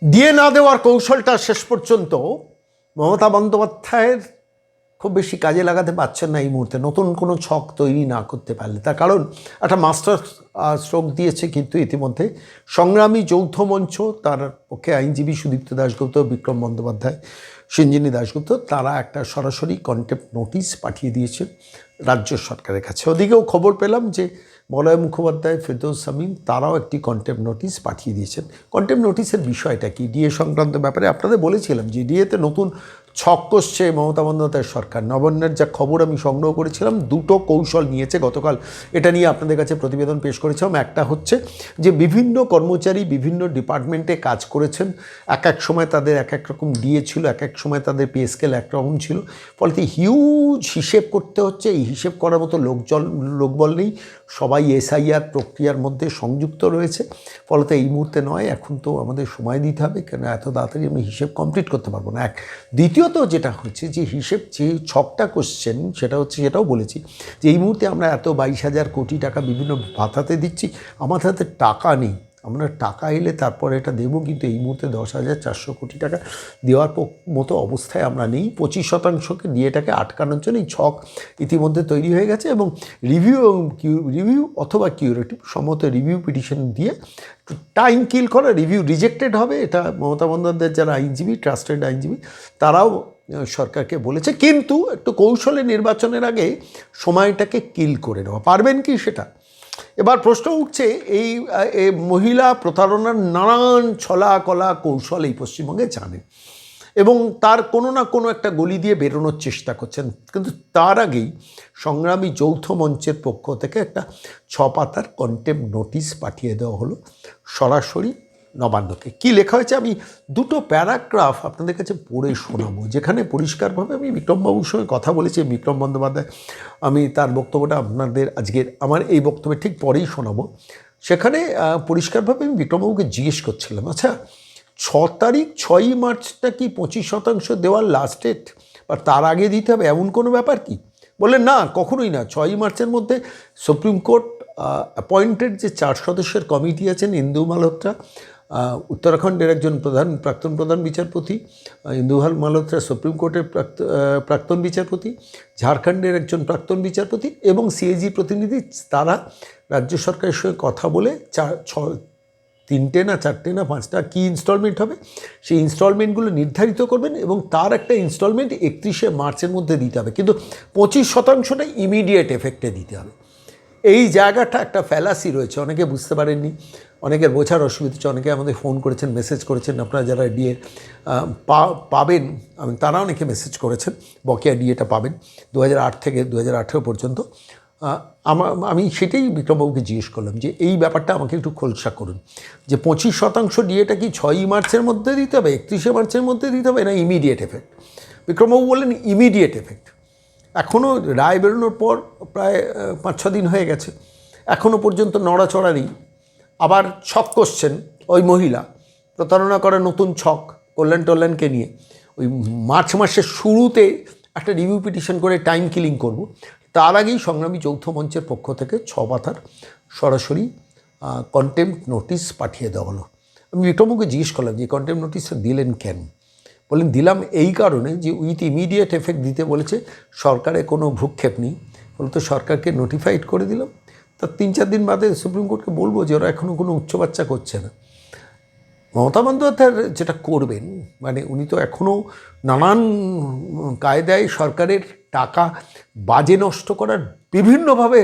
দিয়ে না দেওয়ার কৌশলটা শেষ পর্যন্ত মমতা বন্দ্যোপাধ্যায়ের খুব বেশি কাজে লাগাতে পারছেন না এই মুহূর্তে, নতুন কোনো ছক তৈরি না করতে পারলে। তার কারণ একটা মাস্টার স্ট্রোক দিয়েছে কিন্তু ইতিমধ্যে সংগ্রামী যৌথ মঞ্চ, তার পক্ষে আইনজীবী সুদীপ্ত দাশগুপ্ত, বিক্রম বন্দ্যোপাধ্যায়, সঞ্জিনী দাশগুপ্ত, তারা একটা সরাসরি কন্টেম্প্ট নোটিশ পাঠিয়ে দিয়েছেন রাজ্য সরকারের কাছে। ওদিকেও খবর পেলাম যে মলয় মুখোপাধ্যায়, ফেরদৌস শামীম, তারাও একটি কন্টেম্প্ট নোটিশ পাঠিয়ে দিয়েছেন। কন্টেম্প্ট নোটিশের বিষয়টা কি, ডিএ সংক্রান্ত ব্যাপারে আপনাদের বলেছিলাম যে ডিএতে নতুন ছক কষছে মমতা বন্দ্যোপাধ্যায় সরকার। নবান্নের যা খবর আমি সংগ্রহ করেছিলাম, দুটো কৌশল নিয়েছে গতকাল, এটা নিয়ে আপনাদের কাছে প্রতিবেদন পেশ করেছিলাম। একটা হচ্ছে যে বিভিন্ন কর্মচারী বিভিন্ন ডিপার্টমেন্টে কাজ করেছেন, এক এক সময় তাদের এক এক রকম ডিএ ছিল, এক এক সময় তাদের পে স্কেল এক রকম ছিল, ফলে হিউজ হিসেব করতে হচ্ছে। এই হিসেব করার মতো লোকবল নেই, সবাই এসআইআর প্রক্রিয়ার মধ্যে সংযুক্ত রয়েছে। ফলত এই মুহূর্তে নয়, এখন তো আমাদের সময় দিতে হবে, কেন এত তাড়াতাড়ি আমি হিসেব কমপ্লিট করতে পারবো না। এক দ্বিতীয়ত যেটা হচ্ছে যে হিসেব যে ছকটা কোশ্চেন, সেটা হচ্ছে, সেটাও বলেছি যে এই মুহূর্তে আমরা এত 22,000 কোটি টাকা বিভিন্ন ভাতাতে দিচ্ছি, আমাদের হাতে টাকা নেই। আমরা টাকা এলে তারপরে এটা দেবো, কিন্তু এই মুহূর্তে 10,400 কোটি টাকা দেওয়ার মতো অবস্থায় আমরা নেই। 25%কে দিয়ে এটাকে আটকানোর জন্য এই ছক ইতিমধ্যে তৈরি হয়ে গেছে এবং রিভিউ অথবা কিউরেটিভ সম্মত রিভিউ পিটিশন দিয়ে টাইম কিল করা, রিভিউ রিজেক্টেড হবে। এটা মমতা বন্দ্যোপাধ্যায়ের যারা আইনজীবী, ট্রাস্টেড আইনজীবী, তারাও সরকারকে বলেছে। কিন্তু একটু কৌশলে নির্বাচনের আগে সময়টাকে কিল করে নেওয়া, পারবেন কি সেটা? এবার প্রশ্ন উঠছে, এই মহিলা প্রতারণার নানান ছলা কলা কৌশল এই পশ্চিমবঙ্গে জানেন এবং তার কোনো না কোনো একটা গলি দিয়ে বেরোনোর চেষ্টা করছেন। কিন্তু তার আগেই সংগ্রামী যৌথ মঞ্চের পক্ষ থেকে একটা 6 পাতার কন্টেম্প্ট নোটিশ পাঠিয়ে দেওয়া হলো সরাসরি নবান্নকে। কী লেখা হয়েছে আমি দুটো প্যারাগ্রাফ আপনাদের কাছে পড়ে শোনাবো, যেখানে পরিষ্কারভাবে আমি বিক্রমবাবুর সঙ্গে কথা বলেছি। বিক্রম বন্দ্যোপাধ্যায়, আমি তার বক্তব্যটা আপনাদের আজকের আমার এই বক্তব্যের ঠিক পরেই শোনাবো। সেখানে পরিষ্কারভাবে আমি বিক্রমবাবুকে জিজ্ঞেস করছিলাম, আচ্ছা 6 মার্চটা কি 25% দেওয়ার লাস্ট ডেট, বা তার আগে দিতে হবে এমন কোনো ব্যাপার কি? বললেন না, কখনোই না। 6 মার্চের মধ্যে সুপ্রিম কোর্ট অ্যাপয়েন্টেড যে 4 সদস্যের কমিটি আছেন, ইন্দু মালহোত্রা উত্তরাখণ্ডের একজন প্রাক্তন প্রধান বিচারপতি, ইন্দুহাল মালহোত্রা সুপ্রিম কোর্টের প্রাক্তন বিচারপতি, ঝাড়খণ্ডের একজন প্রাক্তন বিচারপতি এবং সিএজি প্রতিনিধি, তারা রাজ্য সরকারের সঙ্গে কথা বলে 3টে না 4টে না 5টা কী ইনস্টলমেন্ট হবে, সেই ইনস্টলমেন্টগুলো নির্ধারিত করবেন এবং তার একটা ইনস্টলমেন্ট 31শে মার্চের মধ্যে দিতে হবে, কিন্তু 25%টা ইমিডিয়েট এফেক্টে দিতে হবে। এই জায়গাটা একটা ফ্যালাসি রয়েছে, অনেকে বুঝতে পারেননি, অনেকের বোঝার অসুবিধা হচ্ছে। অনেকে আমাদের ফোন করেছেন, মেসেজ করেছেন, আপনারা যারা ডিএ পাবেন, তারা অনেকে মেসেজ করেছেন বকেয়া ডিএটা পাবেন 2008 থেকে 2018 পর্যন্ত। আমি সেটাই বিক্রমবাবুকে জিজ্ঞেস করলাম যে এই ব্যাপারটা আমাকে একটু খোলসা করুন, যে 25% ডিএটা কি 6 মার্চের মধ্যে দিতে হবে, 31শে মার্চের মধ্যে দিতে হবে, না ইমিডিয়েট এফেক্ট? বিক্রমবাবু বললেন ইমিডিয়েট এফেক্ট। এখনও রায় বেরোনোর পর প্রায় 5-6 দিন হয়ে গেছে, এখনও পর্যন্ত নড়াচড়া নেই। আবার ছক কষছেন ওই মহিলা, প্রতারণা করার নতুন ছক, কল্যাণকে নিয়ে। ওই মার্চ মাসের শুরুতে একটা রিভিউ পিটিশন করে টাইম কিলিং করব, তার আগেই সংগ্রামী যৌথ মঞ্চের পক্ষ থেকে 6 পাতার সরাসরি কন্টেম্প্ট নোটিশ পাঠিয়ে দেওয়া হলো। আমি বিক্রমকে জিজ্ঞেস করলাম যে কন্টেম্প্ট নোটিশটা দিলেন কেন? বলেন দিলাম এই কারণে যে উইথ ইমিডিয়েট এফেক্ট দিতে বলেছে, সরকারে কোনো ভ্রুক্ষেপ নেই, বলতো সরকারকে নোটিফাইড করে দিলাম, তার 3-4 দিন বাদে সুপ্রিম কোর্টকে বলবো যে ওরা এখনও কোনো উচ্চবাচ্চা করছে না। মমতা বন্দ্যোপাধ্যায় যেটা করবেন, মানে উনি তো এখনও নানান কায়দায় সরকারের টাকা বাজে নষ্ট করার বিভিন্নভাবে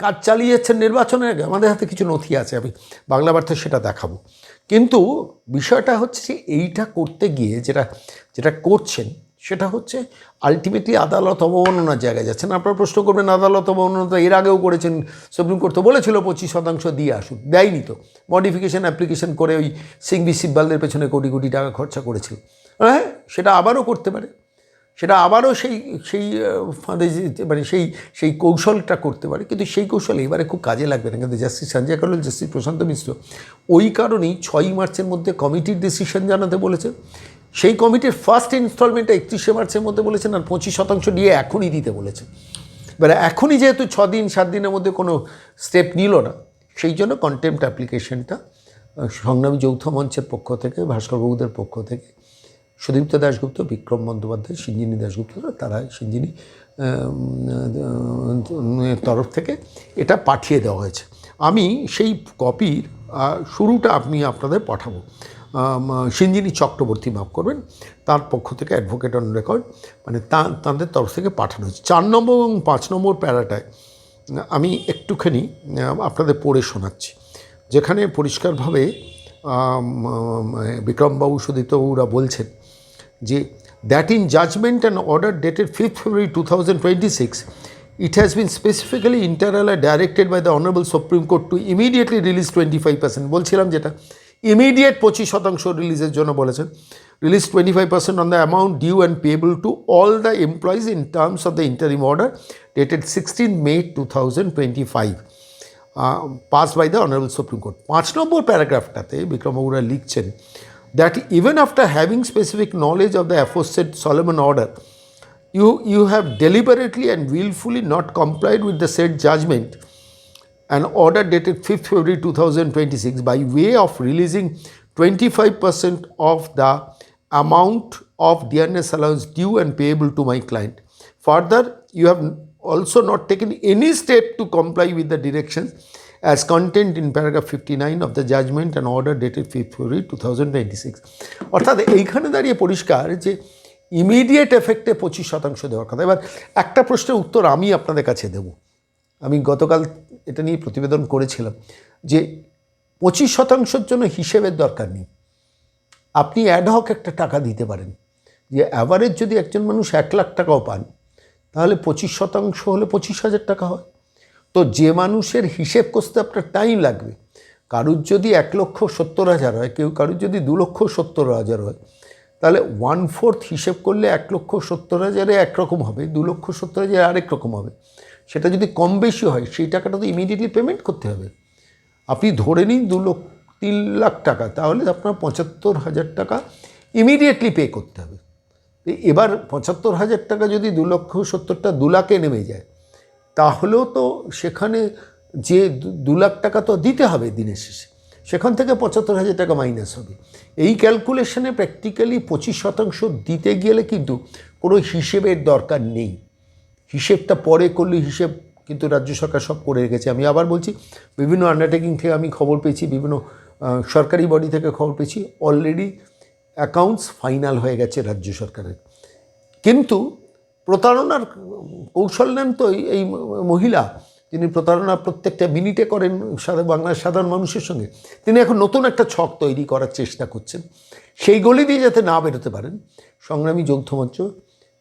কাজ চালিয়েছেন নির্বাচনের আগে। আমাদের হাতে কিছু নথি আছে, আমি বাংলা বার্তায় সেটা দেখাবো। কিন্তু বিষয়টা হচ্ছে যে এইটা করতে গিয়ে যেটা করছেন সেটা হচ্ছে আলটিমেটলি আদালত অবমাননার জায়গায় যাচ্ছেন। আপনারা প্রশ্ন করবেন আদালত অবমাননা এর আগেও করেছেন, সুপ্রিম কোর্ট তো বলেছিল 25% দিয়ে আসুন, দেয়নি তো, মডিফিকেশান অ্যাপ্লিকেশন করে ওই সিংভি সিব্বালদের পেছনে কোটি কোটি টাকা খরচা করেছিল। হ্যাঁ, সেটা আবারও করতে পারে, সেটা আবারও সেই ফাঁদে মানে সেই কৌশলটা করতে পারে, কিন্তু সেই কৌশল এবারে খুব কাজে লাগবে না। কিন্তু জাস্টিস সঞ্জয় কারোল, জাস্টিস প্রশান্ত মিশ্র ওই কারণেই 6 মার্চের মধ্যে কমিটির ডিসিশন জানাতে বলেছেন। সেই কমিটির ফার্স্ট ইনস্টলমেন্টটা 31শে মার্চের মধ্যে বলেছেন, আর 25% দিয়ে এখনই দিতে বলেছেন। এবারে এখনই যেহেতু 6 দিন 7 দিনের মধ্যে কোনো স্টেপ নিল না, সেই জন্য কন্টেম্প্ট অ্যাপ্লিকেশনটা সংগ্রামী যৌথ মঞ্চের পক্ষ থেকে, ভাস্করবাবুদের পক্ষ থেকে, সুদীপ্ত দাশগুপ্ত, বিক্রম বন্দ্যোপাধ্যায়, সিঞ্জিনী দাশগুপ্ত, তারা সিঞ্জিনী তরফ থেকে এটা পাঠিয়ে দেওয়া হয়েছে। আমি সেই কপির শুরুটা আপনাদের পাঠাবো। সিঞ্জিনী চক্রবর্তী, মাফ করবেন, তার পক্ষ থেকে অ্যাডভোকেট অন রেকর্ড, মানে তাদের তরফ থেকে পাঠানো হয়েছে। 4 নম্বর এবং 5 নম্বর প্যারাটায় আমি একটুখানি আপনাদের পড়ে শোনাচ্ছি, যেখানে পরিষ্কারভাবে বিক্রমবাবু, সুদীপ্তবাবুরা বলছেন যে that in judgment and order dated 5th February 2026 it has been specifically inter alia directed by the Honorable Supreme Court to immediately release 25%, বলছিলাম যেটা ইমিডিয়েট 25% রিলিজের জন্য বলেছেন, release 25% on the amount due and payable to all the employees in terms of the interim order dated 16 May 2025 passed by the Honorable Supreme Court। 5 নম্বর প্যারাগ্রাফটাতে বিক্রমবাবুরা লিখছেন that even after having specific knowledge of the aforesaid Solomon order, you have deliberately and willfully not complied with the said judgment and order dated 5th February 2026 by way of releasing 25% of the amount of dearness allowance due and payable to my client. Further, you have also not taken any step to comply with the directions as contained in paragraph 59 of the judgment and order dated 5th February 2026. অর্থাৎ এইখানে দাঁড়িয়ে পরিষ্কার যে immediate এফেক্টে 25% দেওয়ার কথা। এবার একটা প্রশ্নের উত্তর আমি আপনাদের কাছে দেব। আমি গতকাল এটা নিয়ে প্রতিবেদন করেছিলাম যে 25%-র জন্য হিসেবের দরকার নেই। আপনি অ্যাডহক একটা টাকা দিতে পারেন, যে অ্যাভারেজ যদি একজন মানুষ 1 লাখ টাকাও পান, তাহলে 25% হলে 25,000 টাকা হয়। তো যে মানুষের হিসেব করতে আপনার টাইম লাগবে, কারুর যদি 1,70,000 হয়, কারুর যদি 2,70,000 হয়, তাহলে 1/4 হিসেব করলে 1,70,000 একরকম হবে, 2,70,000 আরেক রকম হবে। সেটা যদি কম বেশি হয়, সেই টাকাটা তো ইমিডিয়েটলি পেমেন্ট করতে হবে। আপনি ধরে নিন 3 লাখ টাকা, তাহলে আপনার 75,000 টাকা ইমিডিয়েটলি পে করতে হবে। এবার 75,000 টাকা যদি 2,70,000টা 2 লাখে নেমে যায়, তাহলেও তো সেখানে যে 2 লাখ টাকা তো দিতে হবে দিনের শেষে, সেখান থেকে 75,000 টাকা মাইনাস হবে। এই ক্যালকুলেশনে প্র্যাকটিক্যালি 25% দিতে গেলে কিন্তু কোনো হিসেবের দরকার নেই। হিসেবটা পরে করলে, হিসেব কিন্তু রাজ্য সরকার সব করে রেখেছে। আমি আবার বলছি, বিভিন্ন আন্ডারটেকিং থেকে আমি খবর পেয়েছি, বিভিন্ন সরকারি বডি থেকে খবর পেয়েছি, অলরেডি অ্যাকাউন্টস ফাইনাল হয়ে গেছে রাজ্য সরকারের। কিন্তু প্রতারণার কৌশল নেন তো এই মহিলা, তিনি প্রতারণা প্রত্যেকটা মিনিটে করেন বাংলার সাধারণ মানুষের সঙ্গে। তিনি এখন নতুন একটা ছক তৈরি করার চেষ্টা করছেন, সেই গলি দিয়ে যাতে না বেরোতে পারেন। সংগ্রামী যৌথ মঞ্চ,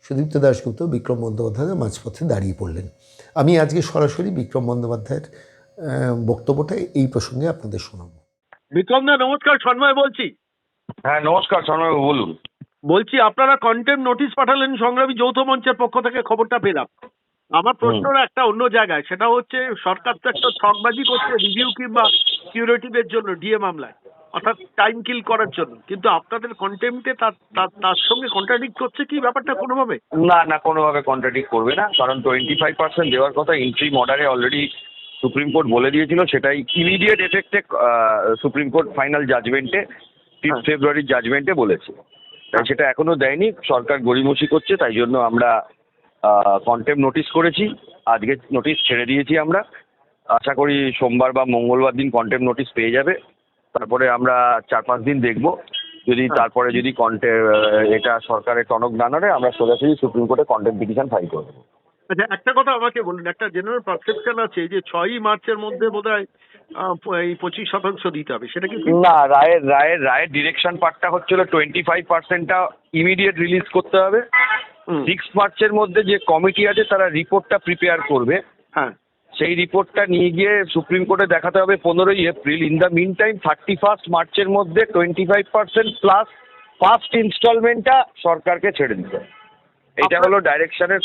সুদীপ্ত দাশগুপ্ত, বিক্রম বন্দ্যোপাধ্যায় মাঝপথে দাঁড়িয়ে পড়লেন। আমি আজকে সরাসরি বিক্রম বন্দ্যোপাধ্যায়ের বক্তব্যটা এই প্রসঙ্গে আপনাদের শোনাবো। বিক্রম দা নমস্কার, সন্ময় বলছি। হ্যাঁ নমস্কার সন্ময়, বলুন। বলছি আপনারা কন্টেম্প নোটিশ পাঠালেন সংগ্রামী যৌথ মঞ্চের পক্ষ থেকে, খবরটা পেলাম। আমার প্রশ্নটা একটা অন্য জায়গায়, সেটা হচ্ছে সরকার তো একটা ছকবাজি করছে রিভিউ কিংবা কিউরেটিভের জন্য ডিএ মামলায়, অর্থাৎ টাইম কিল করার জন্য, কিন্তু আপনাদের কন্টেম্পটে তার সঙ্গে কন্ট্রাডিক্ট করছে কি ব্যাপারটা কোনোভাবে? না না, কোনোভাবে কন্ট্রাডিক্ট করবে না, কারণ 25% দেওয়ার কথা ইন্ট্রিম অর্ডারে অলরেডি সুপ্রিম কোর্ট বলে দিয়েছিল। সেটাই ইমিডিয়েট এফেক্টে সুপ্রিম কোর্ট ফাইনাল জাজমেন্টে 5th ফেব্রুয়ারির জাজমেন্টে বলেছে। তাই সেটা এখনো দেয়নি, সরকার গড়িমসি করছে। তাই জন্য আমরা কন্টেম্প নোটিশ করেছি, আজকে নোটিশ ছেড়ে দিয়েছি আমরা। আশা করি সোমবার বা মঙ্গলবার দিন কন্টেম্প নোটিশ পেয়ে যাবে। তারপরে আমরা 4-5 দিন দেখব, যদি তারপরে যদি এটা সরকারের টনক না নাড়ে, আমরা সোজাসুজি সুপ্রিম কোর্টে কন্টেম্প পিটিশন ফাইল করে দেবো। আচ্ছা, একটা কথা আমাকে বলুন, একটা জেনারেল পারসেপশন আছে যে 6ই মার্চের মধ্যে বোধহয় এই 25% দিতে হবে, সেটা কি? না, রায়ের ডিরেকশন পার্টটা হচ্ছিল 25%টা ইমিডিয়েট রিলিজ করতে হবে। 6 মার্চের মধ্যে যে কমিটি আছে তারা রিপোর্টটা প্রিপেয়ার করবে। হ্যাঁ, সেই রিপোর্টটা নিয়ে গিয়ে সুপ্রিম কোর্টে দেখাতে হবে 15ই April. In the meantime 31 মার্চের মধ্যে 25% প্লাস ফার্স্ট ইনস্টলমেন্টটা সরকারকে ছেড়ে দিতে হবে। এটা হলো ডাইরেকশনের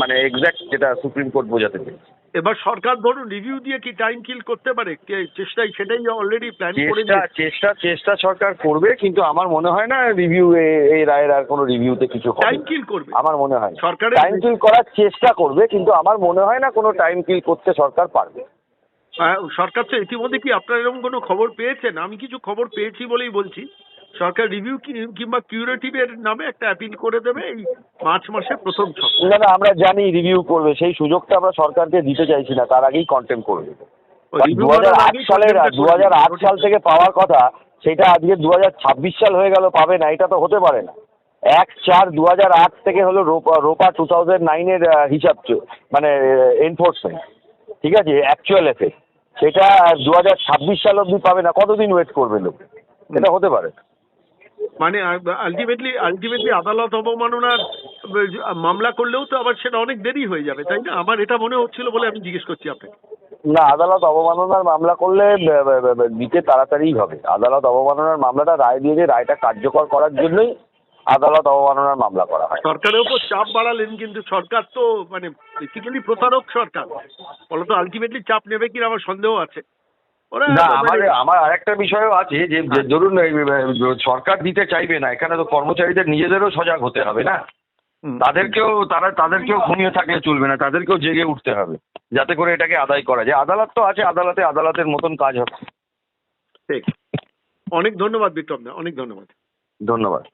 মানে এক্স্যাক্ট যেটা সুপ্রিম কোর্ট বোঝাতে চেয়েছে। এবার সরকার ধরুন রিভিউ দিয়ে কি টাইম কিল করতে পারে? সেটাই অলরেডি প্ল্যান করে চেষ্টা সরকার করবে, কিন্তু আমার মনে হয় না রিভিউ এই রায়ের আর কোনো রিভিউতে কিছু টাইম কিল করবে। আমার মনে হয় সরকার টাইম কিল করার চেষ্টা করবে, কিন্তু আমার মনে হয় না কোনো টাইম কিল করতে সরকার পারবে। সরকার তো ইতিমধ্যে কি আপনার এরকম কোনো খবর পেয়েছেন? আমি কিছু খবর পেয়েছি বলেই বলছি। সরকার রিভিউ কিংবা কিউরেটিভের নামে একটা অ্যাপিল করে দেবে এই মার্চ মাসের প্রথম সপ্তাহে। না না, আমরা জানি রিভিউ করবে, সেই সুযোগটা আমরা সরকারকে দিতে চাইছি না, তার আগেই কন্টেম করবে। review 2008 করার সালের আগেই 2008 সাল থেকে পাওয়ার কথা, সেটা আজকে 2026 সাল হয়ে গেল পাবে না, এটা তো হতে পারে না। 1/4/2008 থেকে হলো রোপা 2009-এর হিসাব মানে এনফোর্সমেন্ট, ঠিক আছে, অ্যাকচুয়াল এফেক্ট সেটা 2026 সাল অবধি পাবে না। কতদিন ওয়েট করবে লোক? এটা হতে পারে না। মানে আলটিমেটলি আদালত অবমাননার মামলা করলেও তো আবার সেটা অনেক দেরি হয়ে যাবে, তাই না? আমার এটা মনে হচ্ছিল বলে আমি জিজ্ঞেস করছি আপনাকে। না, আদালত অবমাননার মামলা করলে দিতে তাড়াতাড়িই হবে। আদালত অবমাননার মামলাটা রায় দিয়েছে, রায়টা কার্যকর করার জন্যই আদালত অবমাননার মামলা করা হয়। সরকারের উপর চাপ বাড়ালেন, কিন্তু সরকার তো মানে বেসিক্যালি প্রতারক সরকার, ফলে তো আলটিমেটলি চাপ নেবে কিনা আমার সন্দেহ আছে। ওরা না, মানে- আমার আরেকটা বিষয়ও আছে যে ধরুন সরকার দিতে চাইবে না, এখানে তো কর্মচারীদের নিজেদেরও সজাগ হতে হবে না। তাদেরকেও ঘুমিয়ে থাকলে চলবে না, তাদেরকেও জেগে উঠতে হবে যাতে করে এটাকে আদায় করা যায়। আদালত তো আছে, আদালতের মতন কাজ হবে। ঠিক। অনেক ধন্যবাদ বিক্রম দা, অনেক ধন্যবাদ। ধন্যবাদ।